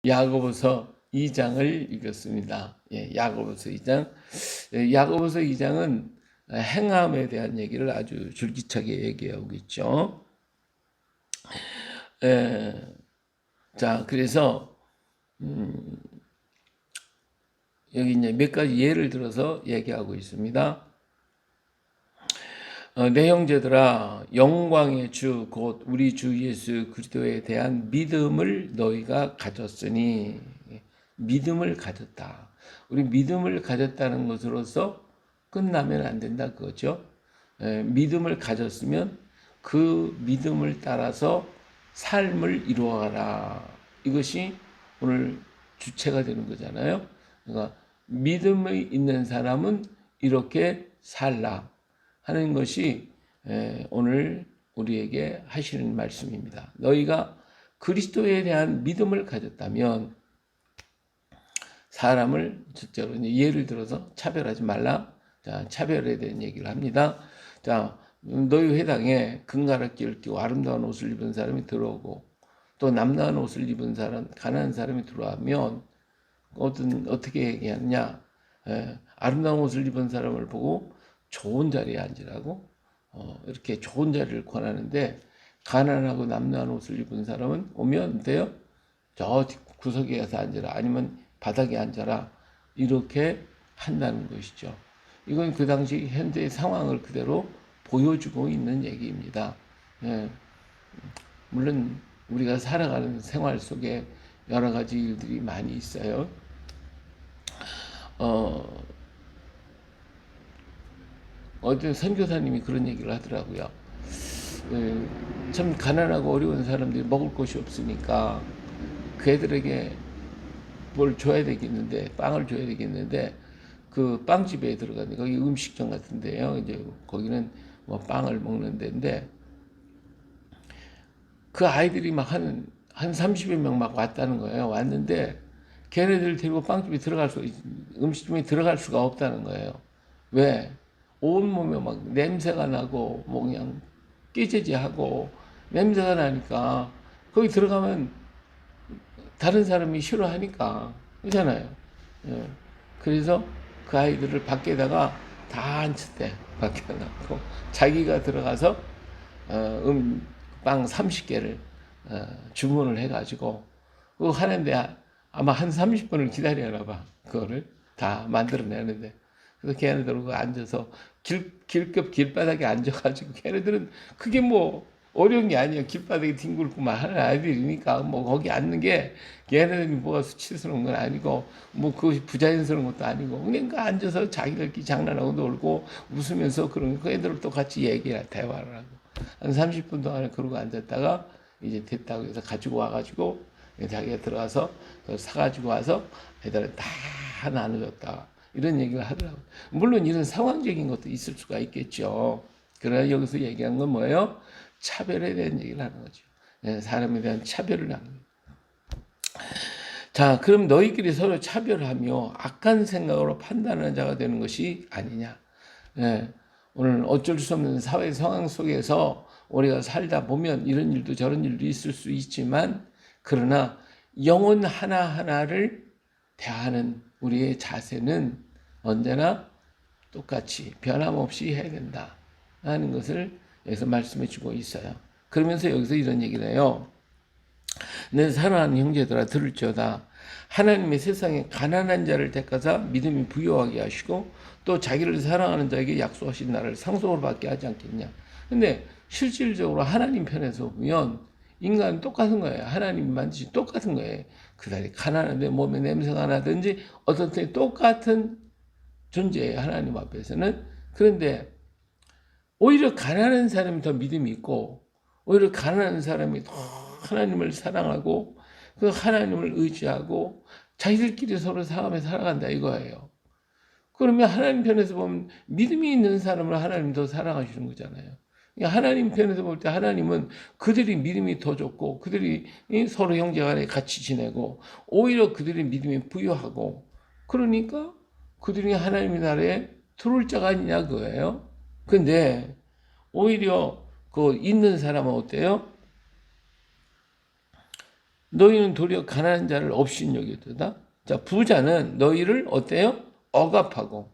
야고보서 2장을 읽었습니다. 야고보서 2장. 야고보서 2장은 행함에 대한 얘기를 아주 줄기차게 얘기하고 있죠. 자, 그래서 여기 이제 몇 가지 예를 들어서 얘기하고 있습니다. 내 형제들아, 영광의 주 곧 우리 주 예수 그리스도에 대한 믿음을 너희가 가졌으니, 믿음을 가졌다. 우리 믿음을 가졌다는 것으로서 끝나면 안 된다 그거죠. 믿음을 가졌으면 그 믿음을 따라서 삶을 이루어가라. 이것이 오늘 주체가 되는 거잖아요. 그러니까 믿음이 있는 사람은 이렇게 살라 하는 것이 오늘 우리에게 하시는 말씀입니다. 너희가 그리스도에 대한 믿음을 가졌다면 사람을 실제로 예를 들어서 차별하지 말라. 자, 차별에 대한 얘기를 합니다. 자, 너희 회당에 금가락지를 끼고 아름다운 옷을 입은 사람이 들어오고 또 남다른 옷을 입은 사람, 가난한 사람이 들어오면 어떻게 얘기하느냐? 아름다운 옷을 입은 사람을 보고 좋은 자리에 앉으라고 이렇게 좋은 자리를 권하는데, 가난하고 남다른 옷을 입은 사람은 오면 돼요? 저 구석에 가서 앉아라, 아니면 바닥에 앉아라, 이렇게 한다는 것이죠. 이건 그 당시 현재의 상황을 그대로 보여주고 있는 얘기입니다. 물론 우리가 살아가는 생활 속에 여러 가지 일들이 많이 있어요. 어떤 선교사님이 그런 얘기를 하더라고요. 참 가난하고 어려운 사람들이 먹을 것이 없으니까 그 애들에게 뭘 줘야 되겠는데, 빵을 줘야 되겠는데, 그 빵집에 들어가는데, 거기 음식점 같은데요. 이제 거기는 뭐 빵을 먹는 데인데, 그 아이들이 막 한 30여 명 막 왔다는 거예요. 왔는데, 걔네들 데리고 빵집에 음식점에 들어갈 수가 없다는 거예요. 왜? 온몸에 막 냄새가 나고, 뭐 그냥 끼재지하고, 냄새가 나니까, 거기 들어가면 다른 사람이 싫어하니까, 그렇잖아요. 그래서 그 아이들을 밖에다가 다 앉혔대. 밖에다 놔고 자기가 들어가서 빵 30개를 주문을 해가지고 그거 하는데 아마 한 30분을 기다려나 봐. 그거를 다 만들어내는데. 그래서 걔네들 앉아서 길급 길바닥에 앉아가지고, 걔네들은 그게 뭐 어려운 게 아니에요. 길바닥에 뒹굴고만 하는 아이들이니까 뭐 거기 앉는 게 걔네들이 뭐가 수치스러운 건 아니고 뭐 그것이 부자연스러운 것도 아니고, 그냥 그 앉아서 자기들끼리 장난하고 놀고 웃으면서 그런 그 애들을 또 같이 대화를 하고 한 30분 동안에 그러고 앉았다가 이제 됐다고 해서 가지고 와가지고 자기가 들어가서 그걸 사가지고 와서 애들은 다 나눠줬다, 이런 얘기를 하더라고요. 물론 이런 상황적인 것도 있을 수가 있겠죠. 그러나 여기서 얘기한 건 뭐예요? 차별에 대한 얘기를 하는 거죠. 사람에 대한 차별을 하는 거예요. 자, 그럼 너희끼리 서로 차별하며 악한 생각으로 판단하는 자가 되는 것이 아니냐. 오늘 어쩔 수 없는 사회 상황 속에서 우리가 살다 보면 이런 일도 저런 일도 있을 수 있지만, 그러나 영혼 하나하나를 대하는 우리의 자세는 언제나 똑같이 변함없이 해야 된다 하는 것을 여기서 말씀해 주고 있어요. 그러면서 여기서 이런 얘기를 해요. 내 사랑하는 형제들아, 들을지어다. 하나님의 세상에 가난한 자를 택하사 믿음이 부요하게 하시고 또 자기를 사랑하는 자에게 약속하신 나를 상속으로 받게 하지 않겠냐. 근데 실질적으로 하나님 편에서 보면 인간은 똑같은 거예요. 하나님 만드신 똑같은 거예요. 그 사람이 가난한데 몸에 냄새가 나든지 어떤 때 똑같은 존재예요, 하나님 앞에서는. 그런데 오히려 가난한 사람이 더 믿음이 있고, 오히려 가난한 사람이 더 하나님을 사랑하고 그 하나님을 의지하고 자기들끼리 서로 사람에 살아간다 이거예요. 그러면 하나님 편에서 보면 믿음이 있는 사람을 하나님 더 사랑하시는 거잖아요. 하나님 편에서 볼 때 하나님은 그들이 믿음이 더 좋고 그들이 서로 형제간에 같이 지내고 오히려 그들의 믿음이 부유하고, 그러니까 그들이 하나님의 나라에 들어올 자가 아니냐 그거예요. 근데 오히려 그 있는 사람은 어때요? 너희는 도리어 가난한 자를 없인 여기도다. 자, 부자는 너희를 어때요? 억압하고,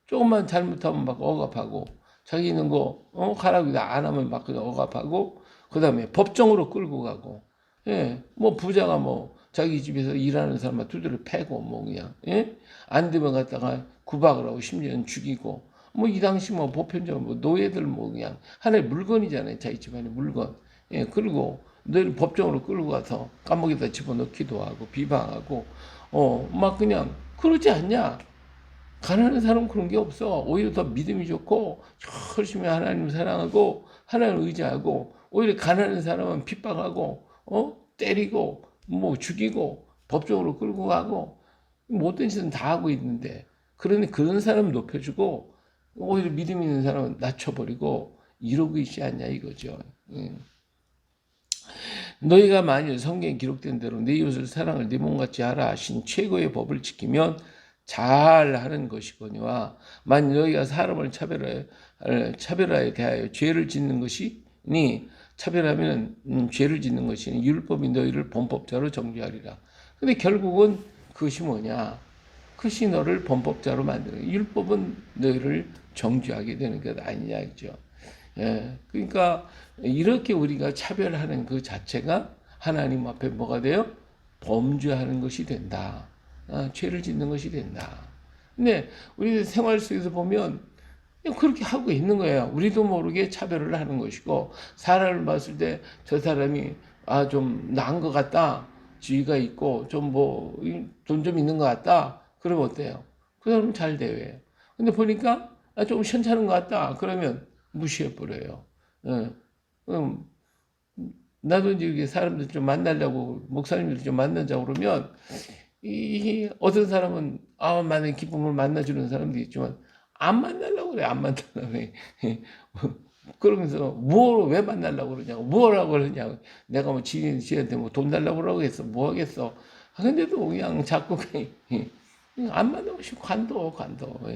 조금만 잘못하면 막 억압하고, 자기 있는 거 가라고 안 하면 막 그냥 억압하고, 그 다음에 법정으로 끌고 가고, 예, 뭐 부자가 뭐 자기 집에서 일하는 사람만 두드려 패고 뭐 그냥, 예, 안 되면 갖다가 구박을 하고 심지어는 죽이고, 뭐 이 당시 뭐 보편적으로 뭐 노예들 뭐 그냥 하나의 물건이잖아요. 자기 집안의 물건. 예, 그리고 늘 법정으로 끌고 가서 감옥에다 집어넣기도 하고 비방하고, 막 그냥 그러지 않냐? 가난한 사람은 그런 게 없어. 오히려 더 믿음이 좋고 열심히 하나님 사랑하고 하나님 의지하고, 오히려 가난한 사람은 핍박하고 때리고 뭐 죽이고 법정으로 끌고 가고 못된 짓은 다 하고 있는데, 그러니 그런 사람 높여주고 오히려 믿음 있는 사람은 낮춰버리고 이러고 있지 않냐 이거죠. 너희가 만일 성경에 기록된 대로 네 이웃을 사랑을 네 몸같이 하라 하신 최고의 법을 지키면 잘하는 것이거니와, 만일 너희가 사람을 차별하에 대하여 죄를 짓는 것이니, 차별하면 죄를 짓는 것이니 율법이 너희를 범법자로 정죄하리라. 근데 결국은 그것이 뭐냐? 그것이 너를 범법자로 만드는, 율법은 너희를 정죄하게 되는 것 아니냐 이죠. 예, 그러니까 이렇게 우리가 차별하는 그 자체가 하나님 앞에 뭐가 돼요? 범죄하는 것이 된다. 죄를 짓는 것이 된다. 근데 우리 생활 속에서 보면 그렇게 하고 있는 거예요. 우리도 모르게 차별을 하는 것이고, 사람을 봤을 때 저 사람이 좀 나은 것 같다, 지위가 있고 좀 뭐 돈 좀 있는 것 같다, 그러면 어때요? 그 사람은 잘 대해요. 근데 보니까 좀 현찮은 것 같다, 그러면 무시해 버려요. 예. 나도 이제 사람들 좀 만나려고, 목사님들 좀 만나자고 그러면, 이 어떤 사람은 많은 기쁨을 만나주는 사람도 있지만 안 만나려고 그래. 안 만나려고 그래. 그러면서 왜 만나려고 그러냐고, 뭐라고 그러냐고. 내가 뭐 지한테 뭐 돈 달라고 그러고 했어, 뭐 하겠어. 근데도 그냥 자꾸 그냥 안 만나고 싶고 관둬.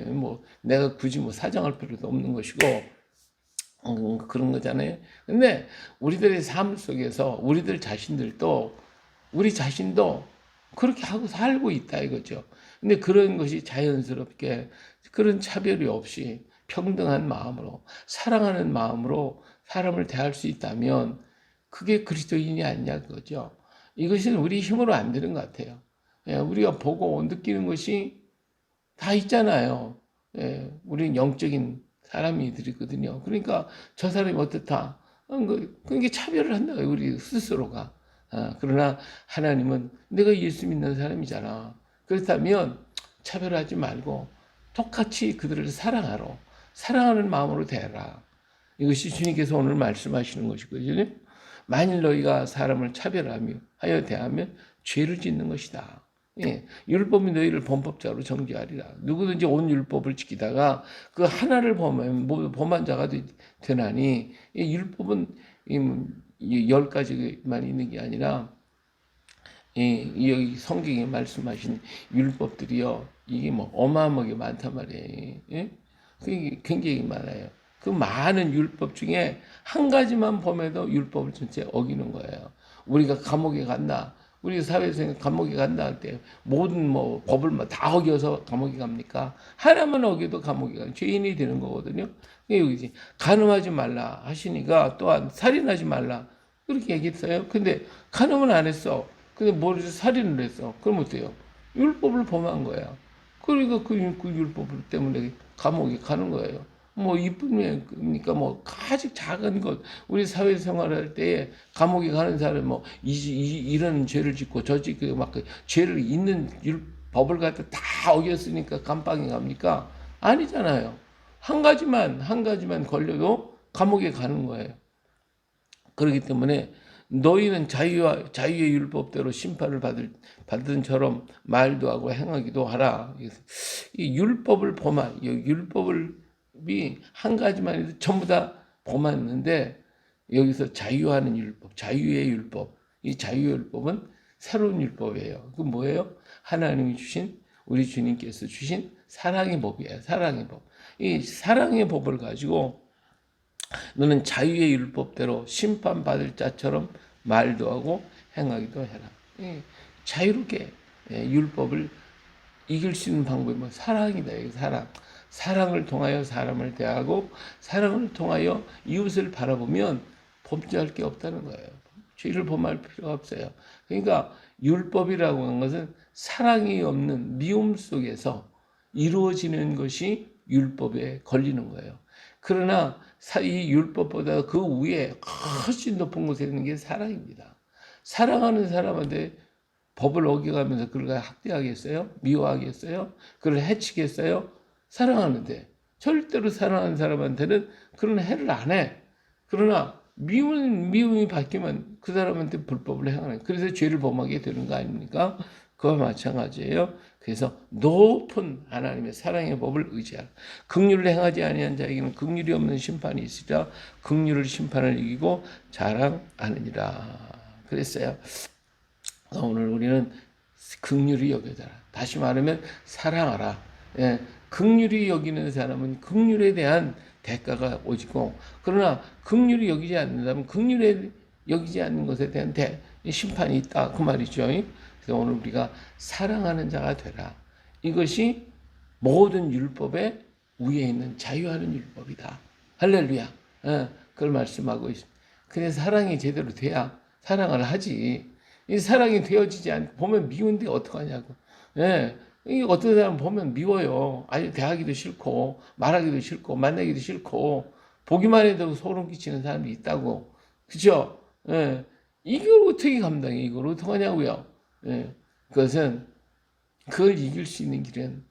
뭐 내가 굳이 뭐 사정할 필요도 없는 것이고, 그런 거잖아요. 근데 우리들의 삶 속에서 우리 자신도 그렇게 하고 살고 있다 이거죠. 근데 그런 것이 자연스럽게, 그런 차별이 없이 평등한 마음으로, 사랑하는 마음으로 사람을 대할 수 있다면 그게 그리스도인이 아니냐 그거죠. 이것은 우리 힘으로 안 되는 것 같아요. 예, 우리가 보고 느끼는 것이 다 있잖아요. 예, 우리는 영적인 사람이들이거든요. 그러니까 저 사람이 어떻다, 그게 차별을 한다, 우리 스스로가. 그러나 하나님은 내가 예수 믿는 사람이잖아. 그렇다면 차별하지 말고 똑같이 그들을 사랑하는 마음으로 대해라. 이것이 주님께서 오늘 말씀하시는 것이거든요. 만일 너희가 사람을 차별하여 대하면 죄를 짓는 것이다. 예, 율법이 너희를 범법자로 정죄하리라. 누구든지 온 율법을 지키다가 그 하나를 범하면 모두 범한 자가 되나니, 이 율법은 10가지만 있는 게 아니라, 여기 성경에 말씀하신 율법들이요, 이게 뭐 어마어마하게 많단 말이에요. 예? 그게 굉장히 많아요. 그 많은 율법 중에 한 가지만 범해도 율법을 전체 어기는 거예요. 우리가 감옥에 간다, 우리 사회에서 감옥에 간다 할 때 모든 뭐 법을 다 어겨서 감옥에 갑니까? 하나만 어겨도 감옥에 가, 죄인이 되는 거거든요. 여기지 간음하지 말라 하시니까, 또한 살인하지 말라 그렇게 얘기했어요. 근데 간음은 안 했어. 근데 뭘 살인을 했어. 그럼 어때요? 율법을 범한 거야. 그러니까 그 율법 때문에 감옥에 가는 거예요. 뭐 이뿐이니까 뭐 아주 작은 것, 우리 사회생활할 때 감옥에 가는 사람 뭐 이런 죄를 짓고 저 짓고 막 그 죄를 있는 법을 갖다 다 어겼으니까 감방에 갑니까? 아니잖아요. 한 가지만 걸려도 감옥에 가는 거예요. 그렇기 때문에 너희는 자유의 율법대로 심판을 받은처럼 말도 하고 행하기도 하라. 이 율법이 한 가지만 해도 전부 다 범했는데, 여기서 자유하는 율법, 자유의 율법. 이 자유의 율법은 새로운 율법이에요. 그 뭐예요? 하나님이 주신, 우리 주님께서 주신 사랑의 법이에요. 사랑의 법. 이 사랑의 법을 가지고 너는 자유의 율법대로 심판받을 자처럼 말도 하고 행하기도 해라. 예, 자유롭게 율법을 이길 수 있는 방법이 뭐 사랑이다. 사랑. 사랑을 통하여 사람을 대하고 사랑을 통하여 이웃을 바라보면 범죄할 게 없다는 거예요. 죄를 범할 필요가 없어요. 그러니까 율법이라고 하는 것은 사랑이 없는 미움 속에서 이루어지는 것이 율법에 걸리는 거예요. 그러나 이 율법보다 그 위에 훨씬 높은 곳에 있는 게 사랑입니다. 사랑하는 사람한테 법을 어겨가면서 그를 학대하겠어요? 미워하겠어요? 그를 해치겠어요? 사랑하는데 절대로 사랑하는 사람한테는 그런 해를 안 해. 그러나 미움이 바뀌면 그 사람한테 불법을 행하는, 그래서 죄를 범하게 되는 거 아닙니까? 그와 마찬가지예요. 그래서 높은 하나님의 사랑의 법을 의지하라. 긍휼을 행하지 아니한 자에게는 긍휼이 없는 심판이 있으리라. 긍휼을 심판을 이기고 자랑하느니라 그랬어요. 오늘 우리는 긍휼히 여겨라. 다시 말하면 사랑하라. 예, 긍휼히 여기는 사람은 긍휼에 대한 대가가 오지고, 그러나 긍휼히 여기지 않는다면 긍휼에 여기지 않는 것에 대한 심판이 있다 그 말이죠. 그래서 오늘 우리가 사랑하는 자가 되라. 이것이 모든 율법의 위에 있는 자유하는 율법이다. 할렐루야. 그걸 말씀하고 있습니다. 그래서 사랑이 제대로 돼야 사랑을 하지. 이 사랑이 되어지지 않고 보면 미운데 어떡하냐고. 예. 이 어떤 사람 보면 미워요. 아니, 대하기도 싫고, 말하기도 싫고, 만나기도 싫고, 보기만 해도 소름 끼치는 사람이 있다고. 그죠? 예. 이걸 어떻게 감당해? 이걸 어떡하냐고요. 예. 그걸 이길 수 있는 길은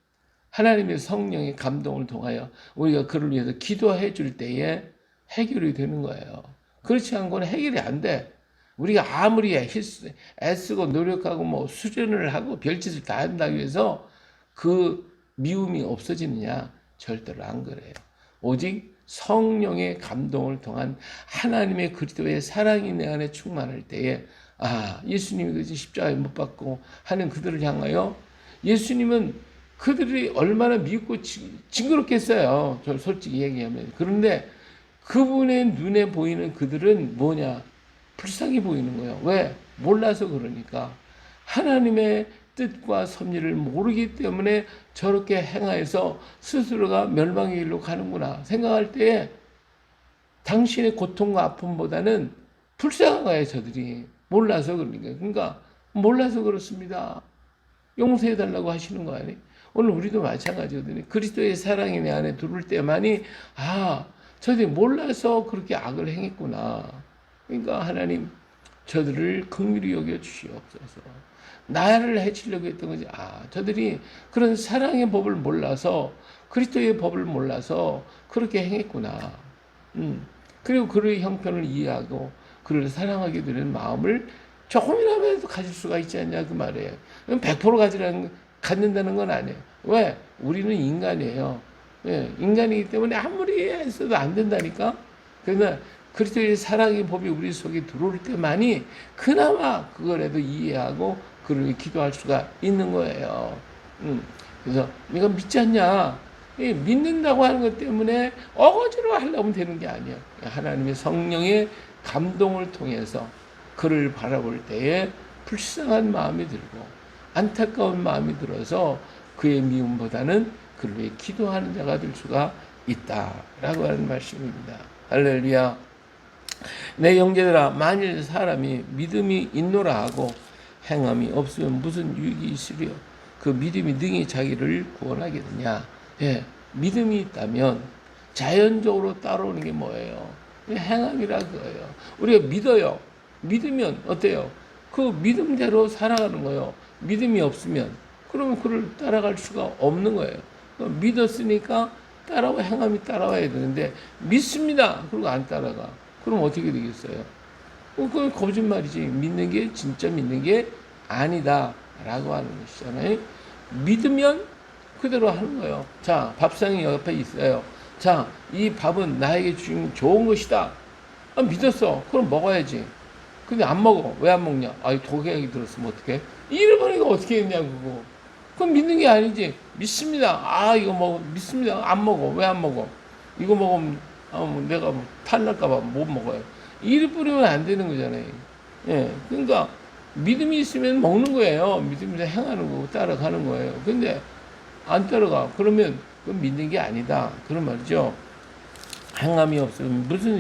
하나님의 성령의 감동을 통하여 우리가 그를 위해서 기도해 줄 때에 해결이 되는 거예요. 그렇지 않고는 해결이 안 돼. 우리가 아무리 애쓰고 노력하고 뭐 수련을 하고 별짓을 다 한다고 해서 그 미움이 없어지느냐? 절대로 안 그래요. 오직 성령의 감동을 통한 하나님의 그리스도의 사랑이 내 안에 충만할 때에, 예수님이 그 십자가에 못 박고 하는 그들을 향하여, 예수님은 그들이 얼마나 미흡고 징그럽겠어요. 저 솔직히 얘기하면. 그런데 그분의 눈에 보이는 그들은 뭐냐? 불쌍히 보이는 거예요. 왜? 몰라서 그러니까. 하나님의 뜻과 섭리를 모르기 때문에 저렇게 행하여서 스스로가 멸망의 길로 가는구나 생각할 때에 당신의 고통과 아픔보다는 불쌍한 거예요. 저들이 몰라서 그러니까. 그러니까 몰라서 그렇습니다. 용서해달라고 하시는 거 아니에요? 오늘 우리도 마찬가지거든요. 그리스도의 사랑이 내 안에 들어올 때만이 저들이 몰라서 그렇게 악을 행했구나. 그러니까 하나님 저들을 긍휼히 여겨 주시옵소서. 나를 해치려고 했던 거지. 저들이 그런 사랑의 법을 몰라서, 그리스도의 법을 몰라서 그렇게 행했구나. 그리고 그의 형편을 이해하고 그를 사랑하게 되는 마음을 조금이라도 가질 수가 있지 않냐 그 말이에요. 100% 갖는다는 건 아니에요. 왜? 우리는 인간이에요. 예, 인간이기 때문에 아무리 했어도 안 된다니까. 그러나 그리스도의 사랑의 법이 우리 속에 들어올 때만이 그나마 그거라도 이해하고 그를 기도할 수가 있는 거예요. 그래서 네가 믿지 않냐? 믿는다고 하는 것 때문에 어거지로 하려면 되는 게 아니에요. 하나님의 성령의 감동을 통해서 그를 바라볼 때에 불쌍한 마음이 들고 안타까운 마음이 들어서 그의 미움보다는 그를 위해 기도하는 자가 될 수가 있다라고 하는 말씀입니다. 할렐루야. 내 형제들아, 만일 사람이 믿음이 있노라 하고 행함이 없으면 무슨 유익이 있으리요? 그 믿음이 능히 자기를 구원하겠느냐? 예, 믿음이 있다면 자연적으로 따라오는 게 뭐예요? 행함이라 그거예요. 우리가 믿어요. 믿으면 어때요? 그 믿음대로 살아가는 거예요. 믿음이 없으면 그러면 그를 따라갈 수가 없는 거예요. 믿었으니까 따라와, 행함이 따라와야 되는데 믿습니다. 그리고 안 따라가. 그럼 어떻게 되겠어요? 그건 거짓말이지. 믿는 게 진짜 믿는 게 아니다 라고 하는 것이잖아요. 믿으면 그대로 하는 거예요. 자, 밥상이 옆에 있어요. 자, 이 밥은 나에게 주는 좋은 것이다. 믿었어. 그럼 먹어야지. 근데 안 먹어. 왜 안 먹냐? 독약이 들었으면 어떡해? 잃어버리니까 어떻게 했냐고. 그거. 그건 믿는 게 아니지. 믿습니다. 이거 믿습니다. 안 먹어. 왜 안 먹어? 이거 먹으면 내가 탈날까봐 못 먹어요. 이를 뿌리면 안 되는 거잖아요. 예. 그러니까 믿음이 있으면 먹는 거예요. 믿으면서 행하는 거고 따라가는 거예요. 근데 안 따라가. 그러면 그건 믿는 게 아니다. 그런 말이죠. 행함이 없으면 무슨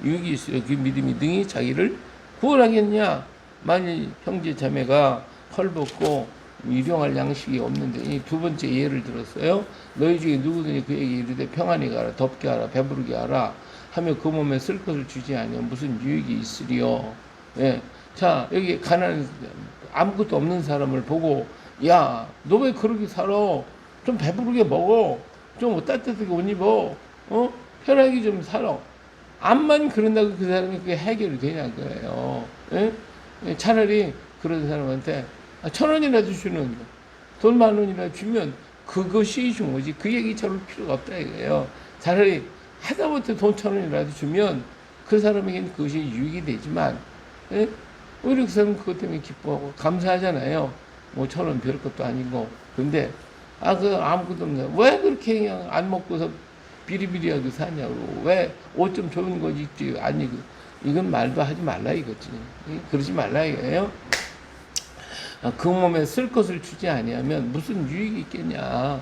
유익이 있어요. 그 믿음이 능히 자기를 구원하겠냐. 만일 형제 자매가 헐벗고 일용할 양식이 없는데 이 두 번째 예를 들었어요. 너희 중에 누구든지 그에게 이르되 평안히 가라, 덥게 하라, 배부르게 하라 하며 그 몸에 쓸 것을 주지 아니하면 무슨 유익이 있으리요. 예. 자, 여기 가난한 아무것도 없는 사람을 보고 야, 너 왜 그렇게 살아? 좀 배부르게 먹어. 좀 따뜻하게 옷 입어. 편하게 좀 살아. 암만 그런다고 그 사람이 그게 해결이 되냐고요. 예? 차라리 그런 사람한테 1,000원이라도 주는 거, 돈 10,000원이라도 주면 그것이 중요하지. 그 얘기 저럴 필요가 없다 이거예요. 차라리 하다못해 돈 1,000원이라도 주면 그 사람에게는 그것이 유익이 되지만, 예? 오히려 그 사람은 그것 때문에 기뻐하고 감사하잖아요. 뭐 1,000원 별 것도 아니고. 근데 그 아무것도 없네. 왜 그렇게 그냥 안 먹고서 비리비리하게 사냐고. 왜 옷 좀 좋은 거 입지? 아니, 이건 말도 하지 말라 이거지. 그러지 말라 이거예요. 그 몸에 쓸 것을 주지 아니하면 무슨 유익이 있겠냐.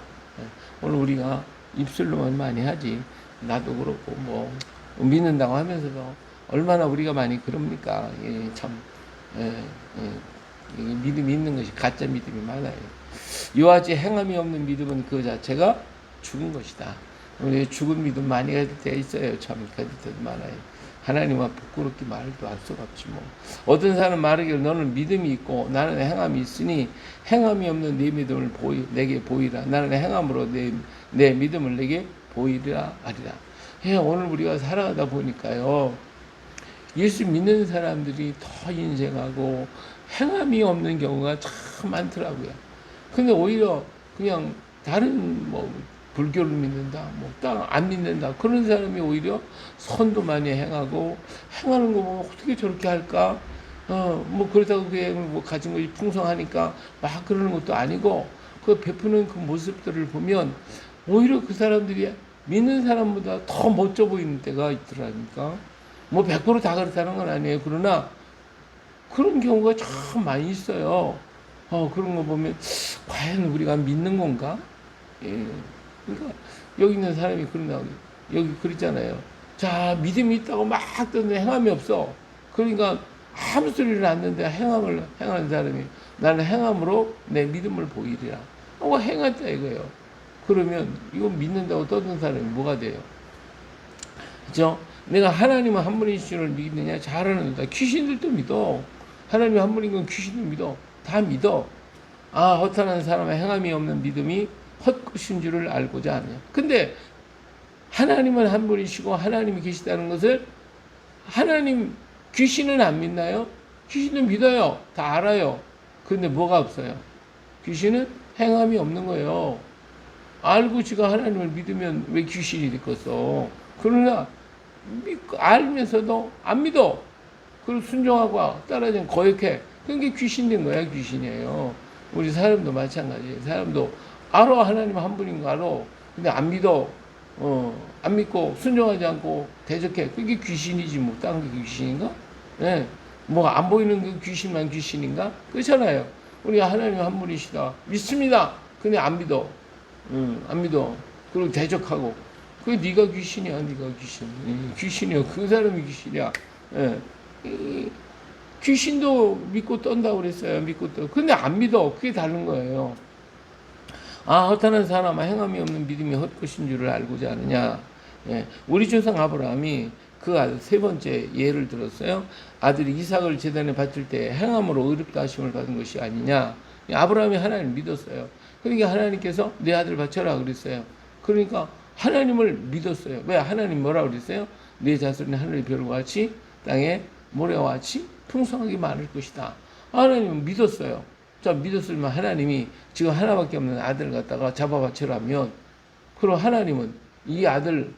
오늘 우리가 입술로만 많이 하지. 나도 그렇고 뭐 믿는다고 하면서도 얼마나 우리가 많이 그럽니까. 예, 참 믿음이 있는 것이 가짜 믿음이 많아요. 이와 같이 행함이 없는 믿음은 그 자체가 죽은 것이다. 우리 죽은 믿음 많이 가질 때 있어요. 참 가질 때도 많아요. 하나님과 부끄럽게 말도 할 수가 없지 뭐. 어떤 사람은 말하기를 너는 믿음이 있고 나는 행함이 있으니 행함이 없는 네 믿음을 내게 보이라. 나는 행함으로 내 믿음을 내게 보이리라 하리라. 예, 오늘 우리가 살아가다 보니까요. 예수 믿는 사람들이 더 인생하고 행함이 없는 경우가 참 많더라고요. 근데 오히려 그냥 다른 뭐 불교를 믿는다, 뭐 딱 안 믿는다 그런 사람이 오히려 선도 많이 행하고 행하는 거 보면 어떻게 저렇게 할까? 뭐 그러다가 그게 뭐 가진 것이 풍성하니까 막 그러는 것도 아니고 그 베푸는 그 모습들을 보면 오히려 그 사람들이 믿는 사람보다 더 멋져 보이는 때가 있더라니까. 뭐 100%다 그렇다는 건 아니에요. 그러나 그런 경우가 참 많이 있어요. 그런 거 보면 과연 우리가 믿는 건가? 예. 그러니까 여기 있는 사람이 그런다. 여기 그랬잖아요. 자, 믿음이 있다고 막 떠드는데 행함이 없어. 그러니까 아무 소리를 안 듣는데 행함을 행하는 사람이 나는 행함으로 내 믿음을 보이리라. 행했다 이거예요. 그러면 이거 믿는다고 떠드는 사람이 뭐가 돼요? 그죠? 내가 하나님은 한 분이신 줄 믿느냐? 잘하는다. 귀신들도 믿어. 하나님 한 분인 건 귀신도 믿어. 다 믿어. 허탄한 사람의 행함이 없는 믿음이 헛것인 줄을 알고자 하네요. 근데 하나님은 한 분이시고 하나님이 계시다는 것을 하나님 귀신은 안 믿나요? 귀신은 믿어요. 다 알아요. 근데 뭐가 없어요? 귀신은 행함이 없는 거예요. 알고 지가 하나님을 믿으면 왜 귀신이 됐겠어? 그러나 알면서도 안 믿어. 그리고 순종하고 따라하면 거역해. 그게 귀신 된 거야. 귀신이에요. 우리 사람도 마찬가지예요. 사람도 알아. 하나님 한 분인 거 알아. 근데 안 믿어. 안 믿고 순종하지 않고 대적해. 그게 귀신이지 뭐. 딴 게 귀신인가? 예. 뭐 안 보이는 그 귀신만 귀신인가? 그렇잖아요. 우리가 하나님 한 분이시다. 믿습니다. 근데 안 믿어. 안 믿어. 그리고 대적하고. 그게 네가 귀신이야. 네가 귀신. 귀신이야. 그 사람이 귀신이야. 예. 귀신도 믿고 떤다고 그랬어요. 믿고 떠. 근데 안 믿어. 그게 다른 거예요. 허탄한 사람아 행함이 없는 믿음이 헛것인 줄을 알고자 하느냐. 예. 우리 조상 아브라함이 그 아들 세 번째 예를 들었어요. 아들이 이삭을 제단에 바칠 때 행함으로 의롭다 하심을 받은 것이 아니냐. 아브라함이 하나님을 믿었어요. 그러니까 하나님께서 내 아들 바쳐라 그랬어요. 그러니까 하나님을 믿었어요. 왜? 하나님 뭐라고 그랬어요? 내 자손이 하늘의 별과 같이 땅에 모래와 같이 풍성하게 많을 것이다. 하나님은 믿었어요. 자, 믿었으면 하나님이 지금 하나밖에 없는 아들을 갖다가 잡아 바치라면, 그럼 하나님은 이 아들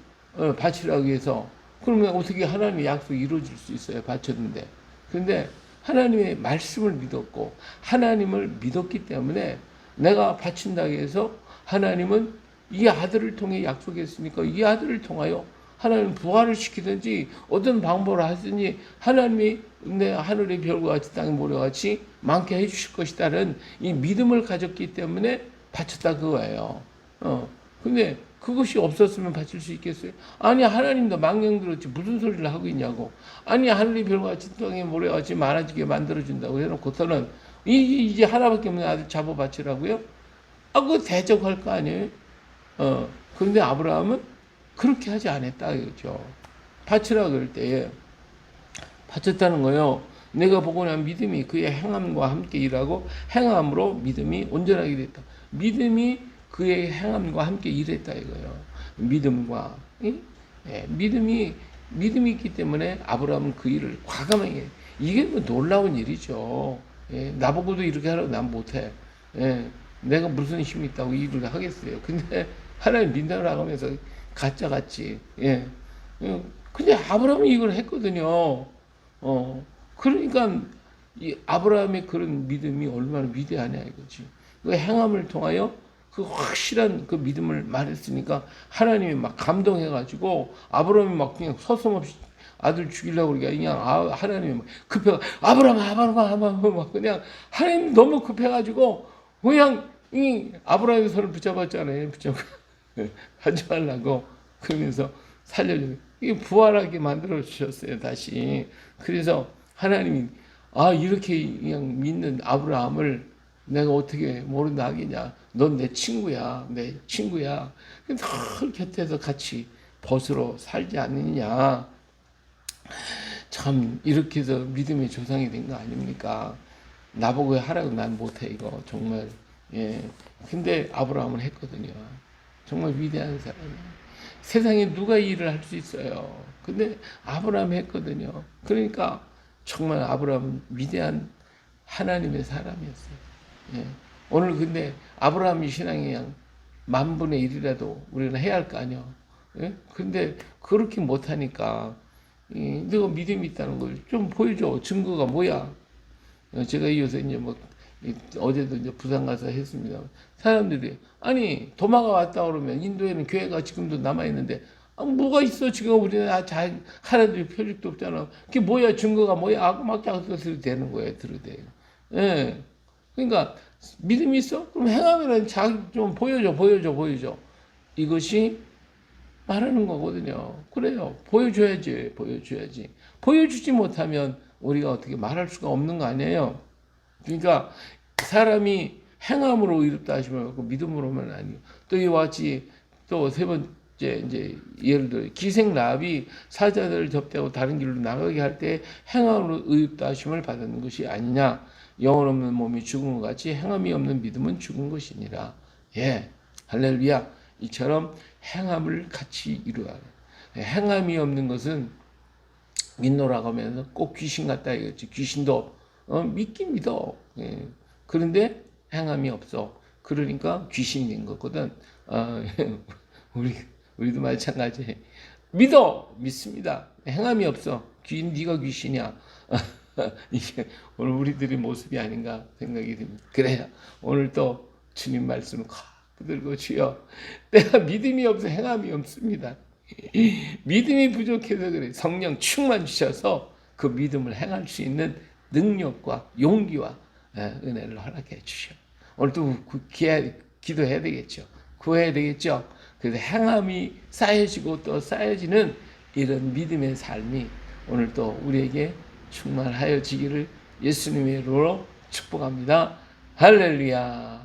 바치라고 해서, 그러면 어떻게 하나님의 약속이 이루어질 수 있어요? 바쳤는데. 근데 하나님의 말씀을 믿었고, 하나님을 믿었기 때문에 내가 바친다고 해서 하나님은 이 아들을 통해 약속했으니까 이 아들을 통하여 하나님 부활을 시키든지 어떤 방법을 하든지 하나님이 내 하늘의 별과 같이 땅의 모래같이 많게 해주실 것이다는 이 믿음을 가졌기 때문에 바쳤다 그거예요. 근데 그것이 없었으면 바칠 수 있겠어요? 아니 하나님도 망령 들었지 무슨 소리를 하고 있냐고. 아니 하늘의 별과 같이 땅의 모래같이 많아지게 만들어준다고 해놓고서는 이제 하나밖에 없는 아들 잡아 바치라고요? 그거 대적할 거 아니에요? 그런데 아브라함은 그렇게 하지 않았다 이거죠. 바치라 그럴 때에 바쳤다는 거요. 내가 보고 난 믿음이 그의 행함과 함께 일하고 행함으로 믿음이 온전하게 됐다. 믿음이 그의 행함과 함께 일했다 이거예요. 믿음과 믿음이 있기 때문에 아브라함은 그 일을 과감하게 해. 이게 뭐 놀라운 일이죠. 나보고도 이렇게 하라고 난 못해. 내가 무슨 힘이 있다고 이 일을 하겠어요. 근데 하나님 믿는다고 하면서 가짜 같지. 근데 아브라함이 이걸 했거든요. 그러니까 이 아브라함의 그런 믿음이 얼마나 위대하냐 이거지. 그 행함을 통하여 그 확실한 그 믿음을 말했으니까 하나님이 막 감동해가지고 아브라함이 막 그냥 서슴없이 아들 죽이려고 그러니까 그냥 하나님이 막 급해 아브라함 막 그냥 하나님 너무 급해가지고 그냥 이 아브라함의 손을 붙잡았잖아요. 붙잡고 하지 말라고 그러면서 살려주는 이게 부활하게 만들어 주셨어요. 다시 그래서 하나님이 이렇게 그냥 믿는 아브라함을 내가 어떻게 모른다 하겠냐. 넌 내 친구야. 내 친구야. 늘 곁에서 같이 벗으로 살지 않느냐. 참 이렇게 해서 믿음의 조상이 된 거 아닙니까? 나보고 하라고 난 못해 이거 정말. 근데 아브라함은 했거든요. 정말 위대한 사람이에요. 세상에 누가 이 일을 할 수 있어요. 근데 아브라함이 했거든요. 그러니까 정말 아브라함은 위대한 하나님의 사람이었어요. 오늘 근데 아브라함이 신앙이 그냥 10,000분의 1이라도 우리는 해야 할 거 아니야. 근데 그렇게 못하니까 너가 믿음이 있다는 걸 좀 보여줘. 증거가 뭐야? 제가 이어서 이제 뭐 어제도 이제 부산 가서 했습니다. 사람들이 아니 도마가 왔다 그러면 인도에는 교회가 지금도 남아 있는데 뭐가 있어 지금 우리는 하나도 표식도 없잖아. 그게 뭐야 증거가 뭐야 하고 막 자꾸 되는 거예요. 들으대. 그러니까 믿음이 있어? 그럼 행하면은 자기 좀 보여줘. 이것이 말하는 거거든요. 그래요. 보여줘야지. 보여주지 못하면 우리가 어떻게 말할 수가 없는 거 아니에요. 그러니까 사람이 행함으로 의롭다 하시면 믿음으로만 아니고 또 이와 같이 또 세 번째 이제 예를 들어 기생 라합이 사자들을 접대하고 다른 길로 나가게 할 때 행함으로 의롭다 하심을 받는 것이 아니냐. 영혼 없는 몸이 죽은 것 같이 행함이 없는 믿음은 죽은 것이니라. 할렐루야. 이처럼 행함을 같이 이루어야 돼. 행함이 없는 것은 믿노라고 하면서 꼭 귀신 같다 이거지. 귀신도 믿긴 믿어. 그런데 행함이 없어. 그러니까 귀신이 된 거거든. 우리도 마찬가지. 믿습니다. 행함이 없어. 네가 귀신이야. 이게 오늘 우리들의 모습이 아닌가 생각이 듭니다. 그래야 오늘 또 주님 말씀을 붙들고 주여 내가 믿음이 없어 행함이 없습니다. 믿음이 부족해서 그래. 성령 충만 주셔서 그 믿음을 행할 수 있는 능력과 용기와 은혜를 허락해 주시오. 오늘도 기도해야 되겠죠. 구해야 되겠죠. 그래서 행함이 쌓여지고 또 쌓여지는 이런 믿음의 삶이 오늘 또 우리에게 충만하여지기를 예수님의 이름으로 축복합니다. 할렐루야.